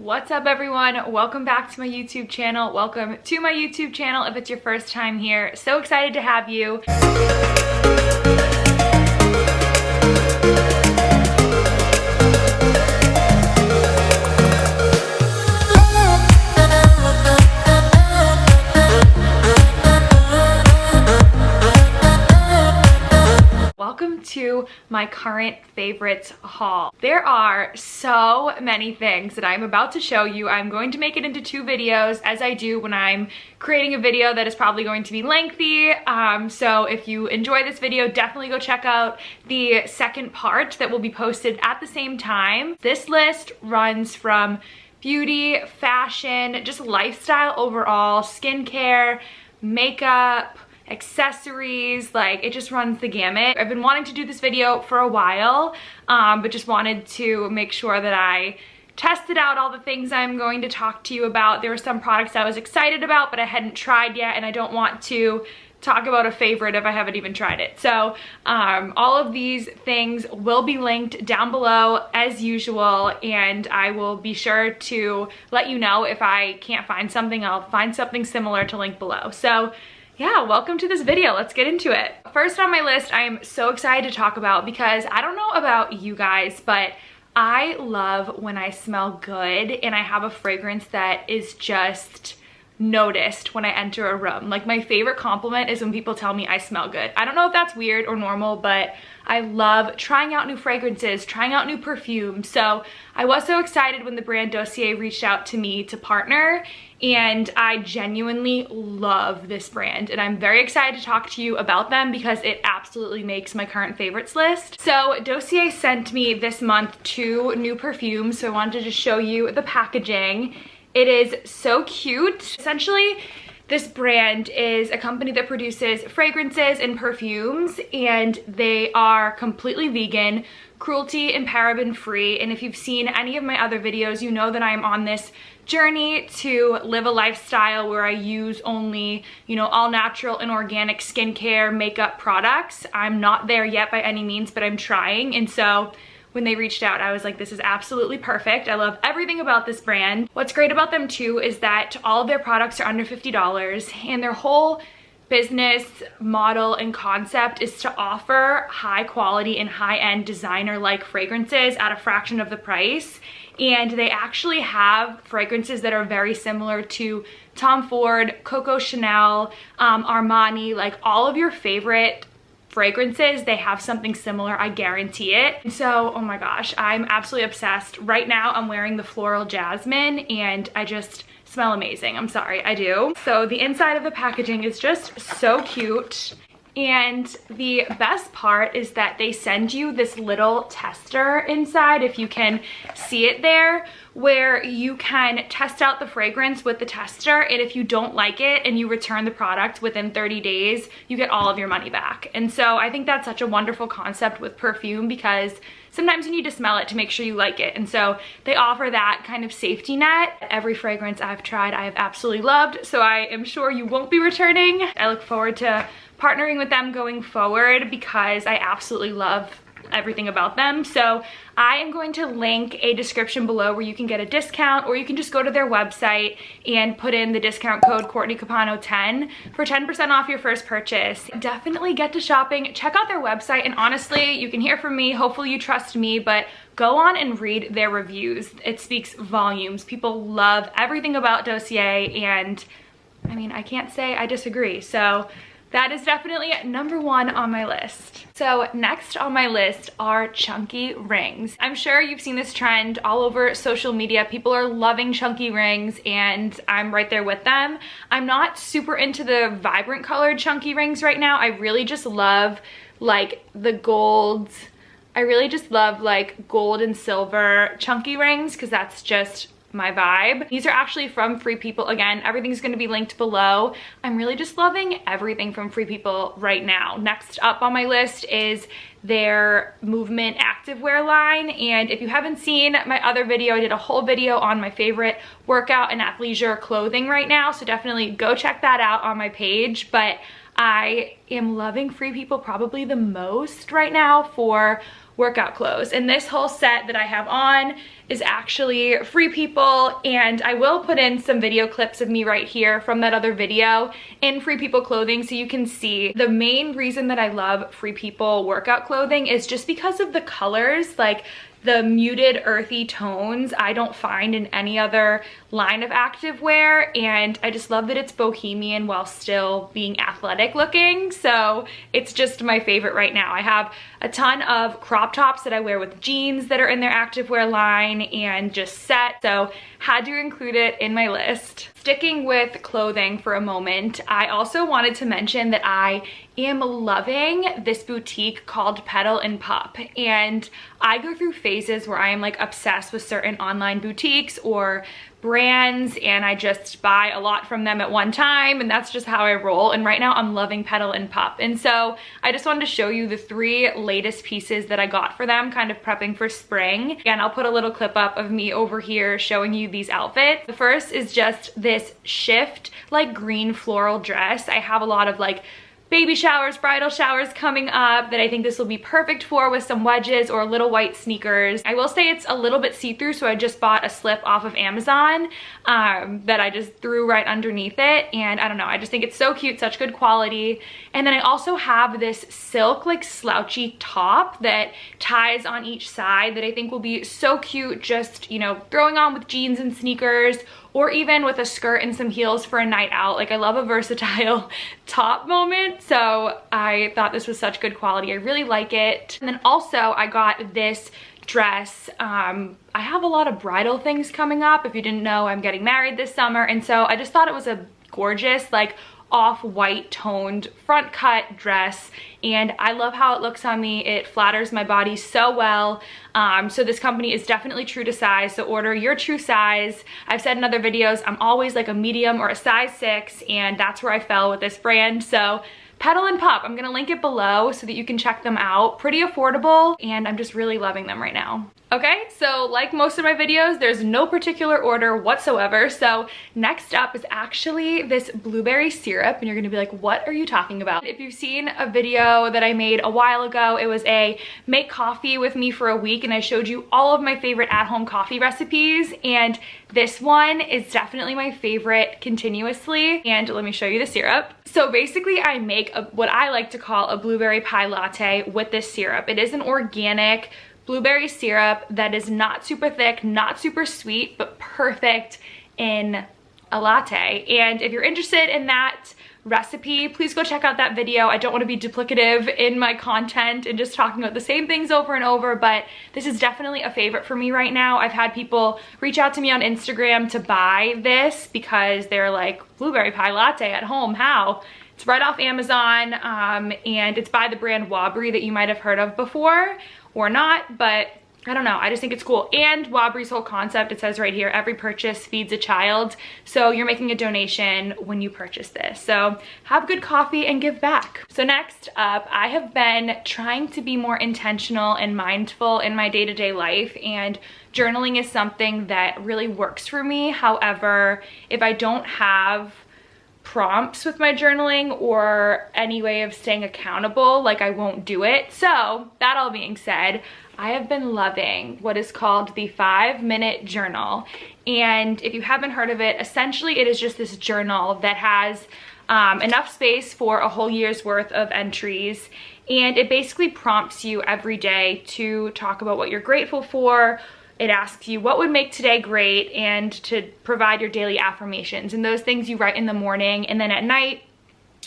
What's up everyone? Welcome back to my YouTube channel. Welcome to my YouTube channel if it's your first time here. So excited to have you. Welcome to my current favorites haul. There are so many things that I'm about to show you. I'm going to make it into two videos as I do when I'm creating a video that is probably going to be lengthy. So if you enjoy this video, definitely go check out the second part that will be posted at the same time. This list runs from beauty, fashion, just lifestyle overall, skincare, makeup, accessories, like it just runs the gamut. I've been wanting to do this video for a while, but just wanted to make sure that I tested out all the things I'm going to talk to you about. There were some products I was excited about, but I hadn't tried yet, and I don't want to talk about a favorite if I haven't even tried it. So all of these things will be linked down below as usual, and I will be sure to let you know if I can't find something. I'll find something similar to link below. So yeah, welcome to this video. Let's get into it. First on my list, I am so excited to talk about because I don't know about you guys, but I love when I smell good and I have a fragrance that is just noticed when I enter a room. Like, my favorite compliment is when people tell me I smell good. I don't know if that's weird or normal, but I love trying out new fragrances, trying out new perfumes. So I was so excited when the brand Dossier reached out to me to partner, and I genuinely love this brand, and I'm very excited to talk to you about them because it absolutely makes my current favorites list. So Dossier sent me this month 2 new perfumes, so I wanted to show you the packaging. It is so cute. Essentially, this brand is a company that produces fragrances and perfumes, and they are completely vegan, cruelty and paraben free. And if you've seen any of my other videos, you know that I'm on this journey to live a lifestyle where I use only, all natural and organic skincare, makeup products. I'm not there yet by any means, but I'm trying. And so when they reached out, I was like, this is absolutely perfect. I love everything about this brand. What's great about them too is that all of their products are under $50, and their whole business model and concept is to offer high quality and high-end designer-like fragrances at a fraction of the price. And they actually have fragrances that are very similar to Tom Ford, Coco Chanel, Armani, like all of your favorite fragrances. They have something similar, I guarantee it. So, oh my gosh, I'm absolutely obsessed. Right now I'm wearing the Floral Jasmine, and I just smell amazing. I'm sorry, I do. So the inside of the packaging is just so cute. And the best part is that they send you this little tester inside, if you can see it there, where you can test out the fragrance with the tester, and if you don't like it and you return the product within 30 days, you get all of your money back. And so I think that's such a wonderful concept with perfume, because sometimes you need to smell it to make sure you like it. And so they offer that kind of safety net. Every fragrance I've tried, I have absolutely loved, so I am sure you won't be returning. I look forward to partnering with them going forward because I absolutely love everything about them. So I am going to link a description below where you can get a discount, or you can just go to their website and put in the discount code CourtneyCapano10 for 10% off your first purchase. Definitely get to shopping, check out their website, and honestly, you can hear from me, hopefully you trust me, but go on and read their reviews. It speaks volumes. People love everything about Dossier, and I mean, I can't say I disagree. So that is definitely number 1 on my list. So next on my list are chunky rings. I'm sure you've seen this trend all over social media. People are loving chunky rings, and I'm right there with them. I'm not super into the vibrant colored chunky rings right now. I really just love like the golds. I really just love like gold and silver chunky rings, because that's just my vibe. These are actually from Free People. Again, everything's going to be linked below. I'm really just loving everything from Free People right now. Next up on my list is their Movement activewear line, and if you haven't seen my other video, I did a whole video on my favorite workout and athleisure clothing right now, so definitely go check that out on my page. But I am loving Free People probably the most right now for workout clothes. And this whole set that I have on is actually Free People, and I will put in some video clips of me right here from that other video in Free People clothing so you can see. The main reason that I love Free People workout clothing is just because of the colors, like the muted earthy tones I don't find in any other line of activewear, and I just love that it's bohemian while still being athletic looking. So it's just my favorite right now. I have a ton of crop tops that I wear with jeans that are in their activewear line and just set, so had to include it in my list. Sticking with clothing for a moment, I also wanted to mention that I am loving this boutique called Petal and Pup, and I go through phases where I am like obsessed with certain online boutiques or brands, and I just buy a lot from them at one time, and that's just how I roll. And right now I'm loving Petal and Pup, and so I just wanted to show you the 3 latest pieces that I got for them, kind of prepping for spring. And I'll put a little clip up of me over here showing you these outfits. The first is just this shift like green floral dress. I have a lot of like baby showers, bridal showers coming up that I think this will be perfect for, with some wedges or little white sneakers. I will say it's a little bit see-through, so I just bought a slip off of Amazon that I just threw right underneath it, and I don't know, I just think it's so cute, such good quality. And then I also have this silk like slouchy top that ties on each side that I think will be so cute, just, you know, throwing on with jeans and sneakers, or even with a skirt and some heels for a night out. Like, I love a versatile top moment, so I thought this was such good quality. I really like it. And then also I got this dress. I have a lot of bridal things coming up. If you didn't know, I'm getting married this summer, and so I just thought it was a gorgeous like off-white toned front cut dress, and I love how it looks on me. It flatters my body so well. So this company is definitely true to size, so order your true size. I've said in other videos I'm always like a medium or a size 6, and that's where I fell with this brand. So Petal and Pup, I'm gonna link it below so that you can check them out. Pretty affordable, and I'm just really loving them right now. Okay, so like most of my videos, there's no particular order whatsoever. So next up is actually this blueberry syrup, and you're gonna be like, what are you talking about? If you've seen a video that I made a while ago, it was a make coffee with me for a week, and I showed you all of my favorite at-home coffee recipes, and this one is definitely my favorite continuously. And let me show you the syrup. So basically I make what I like to call a blueberry pie latte with this syrup. It is an organic blueberry syrup that is not super thick, not super sweet, but perfect in a latte. And if you're interested in that recipe, please go check out that video. I don't want to be duplicative in my content and just talking about the same things over and over, but this is definitely a favorite for me right now. I've had people reach out to me on Instagram to buy this because they're like, blueberry pie latte at home, how? It's right off Amazon, and it's by the brand Wabri that you might have heard of before or not, but I don't know, I just think it's cool. And Wabri's whole concept, it says right here, every purchase feeds a child. So you're making a donation when you purchase this. So have good coffee and give back. So next up, I have been trying to be more intentional and mindful in my day-to-day life, and journaling is something that really works for me. However, if I don't have prompts with my journaling or any way of staying accountable, like I won't do it. So that all being said, I have been loving what is called the 5-minute journal. And if you haven't heard of it, essentially it is just this journal that has enough space for a whole year's worth of entries. And it basically prompts you every day to talk about what you're grateful for. It asks you what would make today great, and to provide your daily affirmations. And those things you write in the morning, and then at night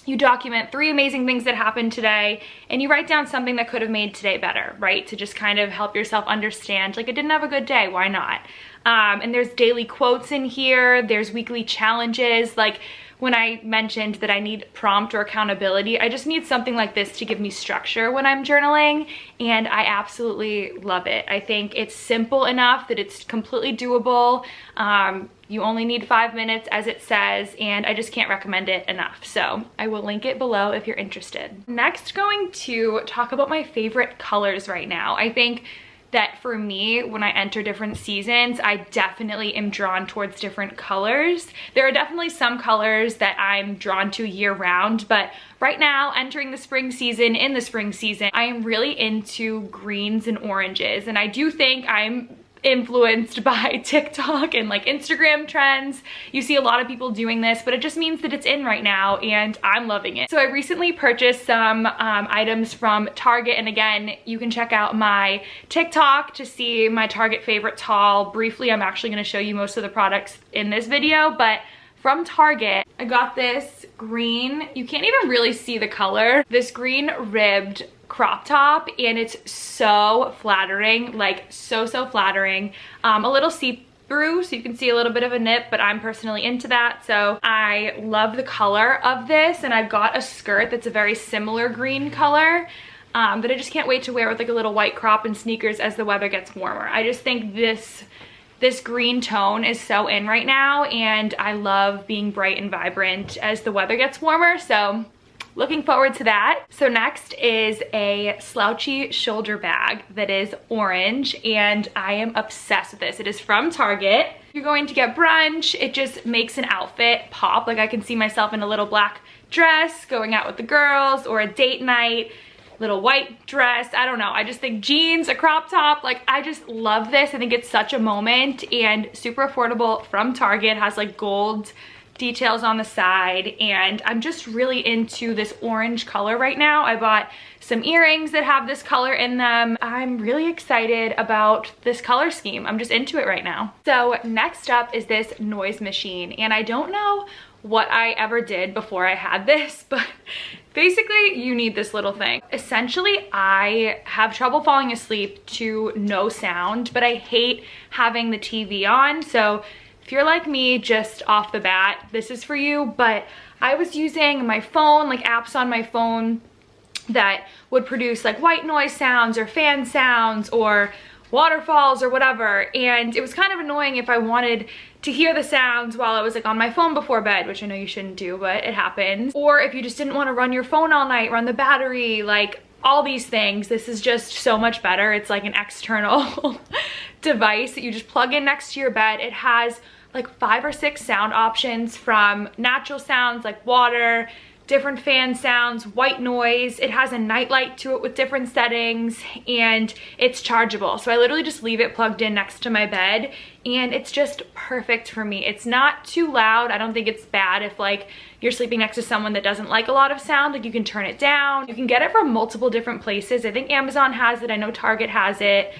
you document 3 amazing things that happened today, and you write down something that could have made today better, right? To just kind of help yourself understand, like, I didn't have a good day, why not? And there's daily quotes in here, there's weekly challenges. Like when I mentioned that I need prompt or accountability, I just need something like this to give me structure when I'm journaling, and I absolutely love it. I think it's simple enough that it's completely doable. You only need 5 minutes, as it says, and I just can't recommend it enough. So I will link it below if you're interested. Next, going to talk about my favorite colors right now. I think that for me, when I enter different seasons, I definitely am drawn towards different colors. There are definitely some colors that I'm drawn to year round, but right now, entering the spring season, in the spring season, I am really into greens and oranges. And I do think I'm influenced by TikTok and like Instagram trends. You see a lot of people doing this, but it just means that it's in right now and I'm loving it. So I recently purchased some items from Target, and again, you can check out my TikTok to see my Target favorites haul. Briefly, I'm actually gonna show you most of the products in this video, but from Target, I got this green, you can't even really see the color, this green ribbed crop top, and it's so flattering, like so flattering. A little see-through, so you can see a little bit of a nip, but I'm personally into that, so I love the color of this. And I've got a skirt that's a very similar green color that I just can't wait to wear with like a little white crop and sneakers as the weather gets warmer. I just think this green tone is so in right now, and I love being bright and vibrant as the weather gets warmer, so looking forward to that. So next is a Slouchy Shoulder Bag that is orange, and I am obsessed with this. It is from Target. If you're going to get brunch, it just makes an outfit pop. Like I can see myself in a little black dress going out with the girls, or a date night, little white dress, I don't know. I just think jeans, a crop top, like I just love this. I think it's such a moment, and super affordable from Target. Has like gold details on the side, and I'm just really into this orange color right now. I bought some earrings that have this color in them. I'm really excited about this color scheme. I'm just into it right now. So next up is this noise machine, and I don't know what I ever did before I had this, but basically you need this little thing. Essentially, I have trouble falling asleep to no sound, but I hate having the TV on, so if you're like me, just off the bat, this is for you. But I was using my phone, like apps on my phone that would produce like white noise sounds or fan sounds or waterfalls or whatever, and it was kind of annoying if I wanted to hear the sounds while I was like on my phone before bed, which I know you shouldn't do, but it happens. Or if you just didn't want to run your phone all night, run the battery, like all these things. This is just so much better. It's like an external device that you just plug in next to your bed. It has like 5 or 6 sound options, from natural sounds like water, different fan sounds, white noise. It has a night light to it with different settings, and it's chargeable. So I literally just leave it plugged in next to my bed, and it's just perfect for me. It's not too loud. I don't think it's bad if like you're sleeping next to someone that doesn't like a lot of sound. Like you can turn it down. You can get it from multiple different places. I think Amazon has it. I know Target has it.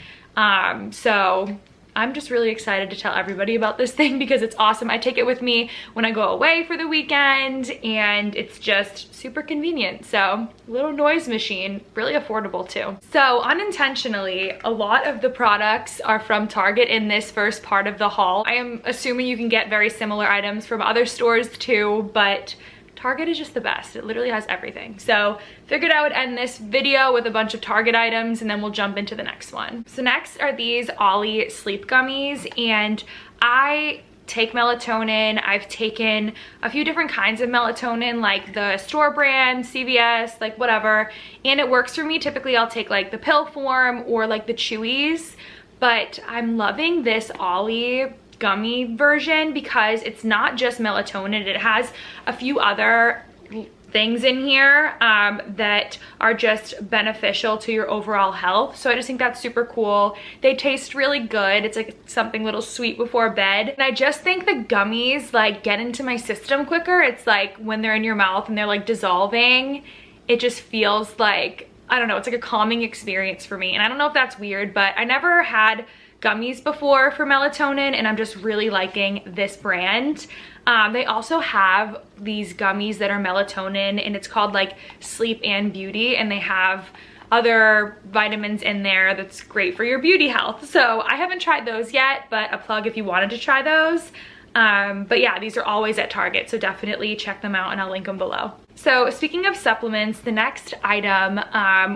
So I'm just really excited to tell everybody about this thing because it's awesome. I take it with me when I go away for the weekend, and it's just super convenient. So little noise machine, really affordable too. So unintentionally, a lot of the products are from Target in this first part of the haul. I am assuming you can get very similar items from other stores too, but Target is just the best. It literally has everything. So figured I would end this video with a bunch of Target items, and then we'll jump into the next one. So next are these Ollie sleep gummies, and I take melatonin. I've taken a few different kinds of melatonin, like the store brand, CVS, like whatever, and it works for me. Typically I'll take like the pill form or like the chewies, but I'm loving this Ollie gummy version because it's not just melatonin. It has a few other things in here that are just beneficial to your overall health. So I just think that's super cool. They taste really good. It's like something little sweet before bed. And I just think the gummies like get into my system quicker. It's like when they're in your mouth and they're like dissolving, it just feels like, I don't know, it's like a calming experience for me. And I don't know if that's weird, but I never had gummies before for melatonin, and I'm just really liking this brand. They also have these gummies that are melatonin, and it's called like Sleep and Beauty, and they have other vitamins in there that's great for your beauty health. So I haven't tried those yet, but a plug if you wanted to try those. But yeah, these are always at Target, so definitely check them out and I'll link them below. So speaking of supplements, the next item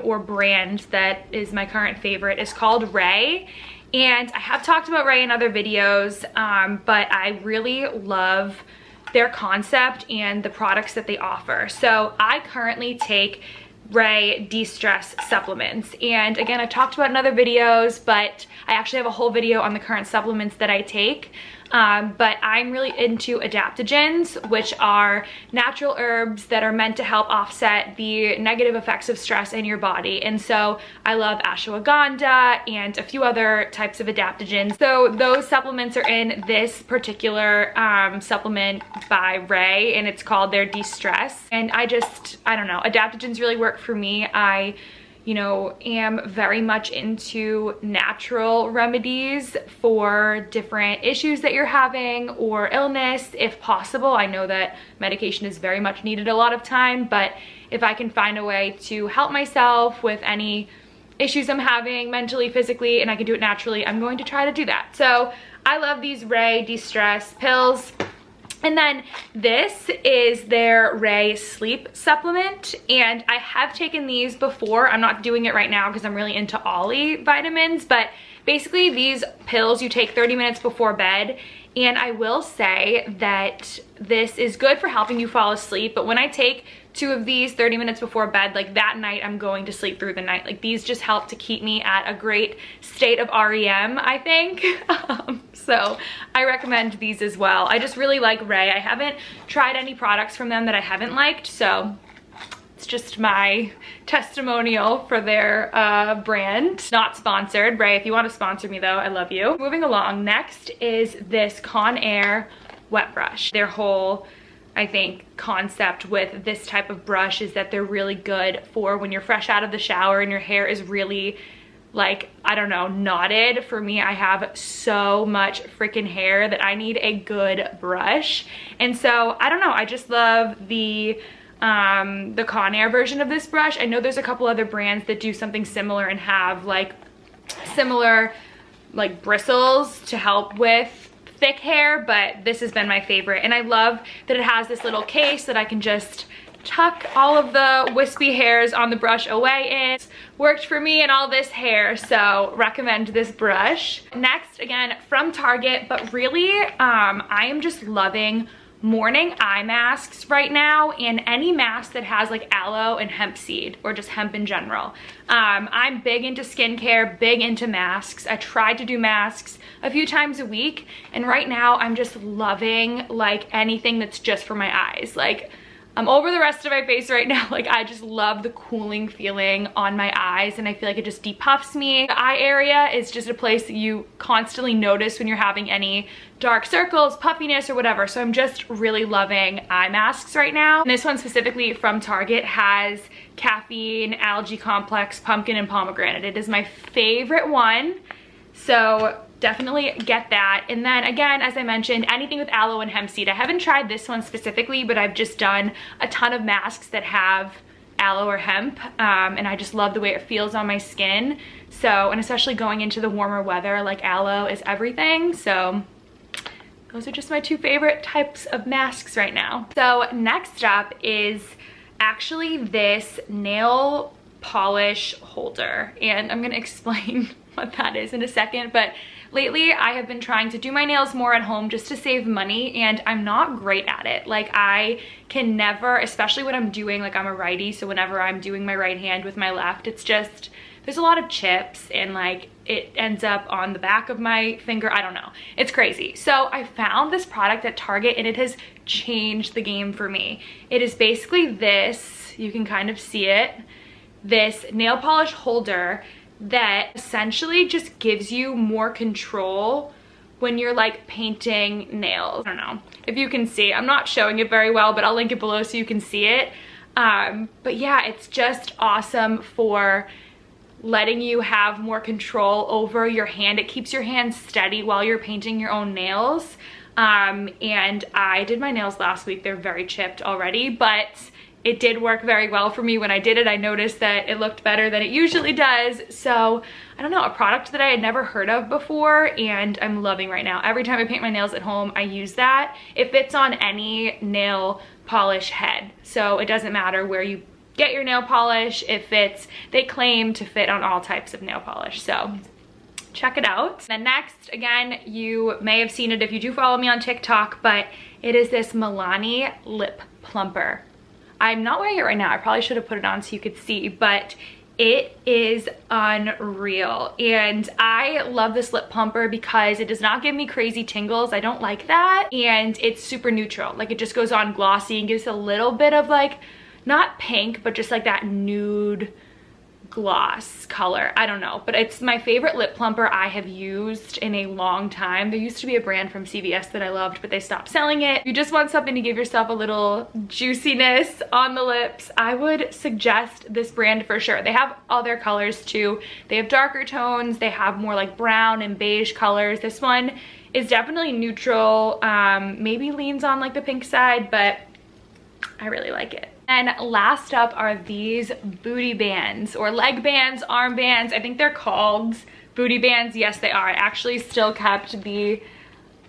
or brand that is my current favorite is called Rey. And I have talked about Rey in other videos, but I really love their concept and the products that they offer. So I currently take Rey De-Stress Supplements. And again, I talked about in other videos, but I actually have a whole video on the current supplements that I take. But I'm really into adaptogens, which are natural herbs that are meant to help offset the negative effects of stress in your body. And so I love ashwagandha and a few other types of adaptogens. So those supplements are in this particular supplement by Rey, and it's called their De-Stress. And I don't know, adaptogens really work for me. I am very much into natural remedies for different issues that you're having or illness, if possible. I know that medication is very much needed a lot of time, but if I can find a way to help myself with any issues I'm having mentally, physically, and I can do it naturally, I'm going to try to do that. So I love these Rey De-Stress pills. And then this is their Rey Sleep Supplement, and I have taken these before. I'm not doing it right now because I'm really into Ollie vitamins, but basically these pills you take 30 minutes before bed, and I will say that this is good for helping you fall asleep, but when I take 2 of these 30 minutes before bed, like that night I'm going to sleep through the night. Like these just help to keep me at a great state of REM, I think. So I recommend these as well. I just really like Rey. I haven't tried any products from them that I haven't liked, so it's just my testimonial for their brand. Not sponsored. Rey, if you want to sponsor me though, I love you. Moving along, next is this Conair wet brush. Their whole, I think, concept with this type of brush is that they're really good for when you're fresh out of the shower and your hair is really, like, I don't know, knotted. For me, I have so much freaking hair that I need a good brush. And so, I don't know, I just love the Conair version of this brush. I know there's a couple other brands that do something similar and have like similar like bristles to help with thick hair, but this has been my favorite. And I love that it has this little case that I can just tuck all of the wispy hairs on the brush away in. It's worked for me and all this hair, so recommend this brush. Next, again, from Target, but really, I am just loving morning eye masks right now, and any mask that has like aloe and hemp seed or just hemp in general. I'm big into skincare, big into masks. I tried to do masks a few times a week, and right now I'm just loving like anything that's just for my eyes. Like, I'm over the rest of my face right now. Like, I just love the cooling feeling on my eyes, and I feel like it just depuffs me. The eye area is just a place that you constantly notice when you're having any dark circles, puffiness, or whatever. So I'm just really loving eye masks right now. And this one specifically from Target has caffeine, algae complex, pumpkin, and pomegranate. It is my favorite one. So definitely get that. And then again, as I mentioned, anything with aloe and hemp seed. I haven't tried this one specifically, but I've just done a ton of masks that have aloe or hemp, and I just love the way it feels on my skin. So, and especially going into the warmer weather, like aloe is everything. So those are just my 2 favorite types of masks right now. So next up is actually this nail polish holder, and I'm gonna explain what that is in a second, but lately I have been trying to do my nails more at home just to save money, and I'm not great at it. Like, I can never, especially when I'm doing, like, I'm a righty, so whenever I'm doing my right hand with my left, it's just, there's a lot of chips, and like it ends up on the back of my finger. I don't know, it's crazy. So I found this product at Target, and it has changed the game for me. It is basically this, you can kind of see it, this nail polish holder that essentially just gives you more control when you're like painting nails. I don't know if you can see, I'm not showing it very well, but I'll link it below so you can see it. But yeah, it's just awesome for letting you have more control over your hand. It keeps your hand steady while you're painting your own nails. And I did my nails last week. They're very chipped already, but it did work very well for me when I did it. I noticed that it looked better than it usually does. So I don't know, a product that I had never heard of before, and I'm loving right now. Every time I paint my nails at home, I use that. It fits on any nail polish head, so it doesn't matter where you get your nail polish. It fits, they claim to fit on all types of nail polish, so check it out. Then next, again, you may have seen it if you do follow me on TikTok, but it is this Milani Lip Plumper. I'm not wearing it right now. I probably should have put it on so you could see, but it is unreal. And I love this lip plumper because it does not give me crazy tingles. I don't like that. And it's super neutral. Like, it just goes on glossy and gives a little bit of like, not pink, but just like that nude gloss color. I don't know, but it's my favorite lip plumper I have used in a long time. There used to be a brand from CVS that I loved, but they stopped selling it. If you just want something to give yourself a little juiciness on the lips, I would suggest this brand for sure. They have other colors too. They have darker tones. They have more like brown and beige colors. This one is definitely neutral, maybe leans on like the pink side, but I really like it. And last up are these booty bands or leg bands, arm bands. I think they're called booty bands. Yes, they are. I actually still kept the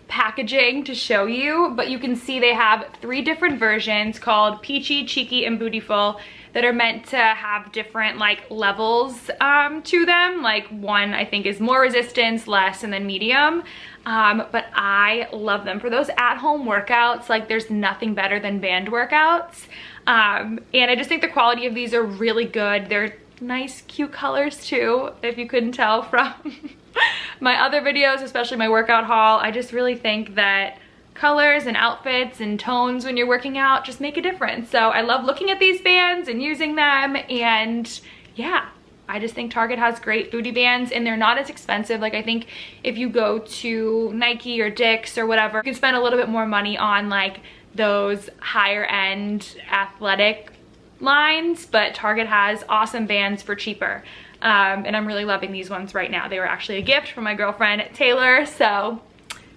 packaging to show you, but you can see they have 3 different versions called Peachy, Cheeky, and Bootyful that are meant to have different like levels to them. Like, one I think is more resistance, less, and then medium. But I love them for those at-home workouts. Like, there's nothing better than band workouts. And I just think the quality of these are really good. They're nice, cute colors too, if you couldn't tell from my other videos, especially my workout haul. I just really think that colors and outfits and tones when you're working out just make a difference. So I love looking at these bands and using them, and yeah, I just think Target has great booty bands, and they're not as expensive. Like, I think if you go to Nike or Dick's or whatever, you can spend a little bit more money on like those higher end athletic lines, but Target has awesome bands for cheaper. And I'm really loving these ones right now. They were actually a gift from my girlfriend Taylor, so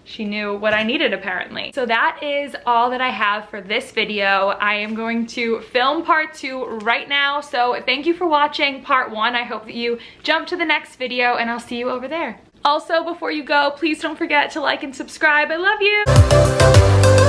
she knew what I needed apparently. So that is all that I have for this video. I am going to film part 2 right now. So thank you for watching part 1. I hope that you jump to the next video, and I'll see you over there. Also, before you go, please don't forget to like and subscribe. I love you.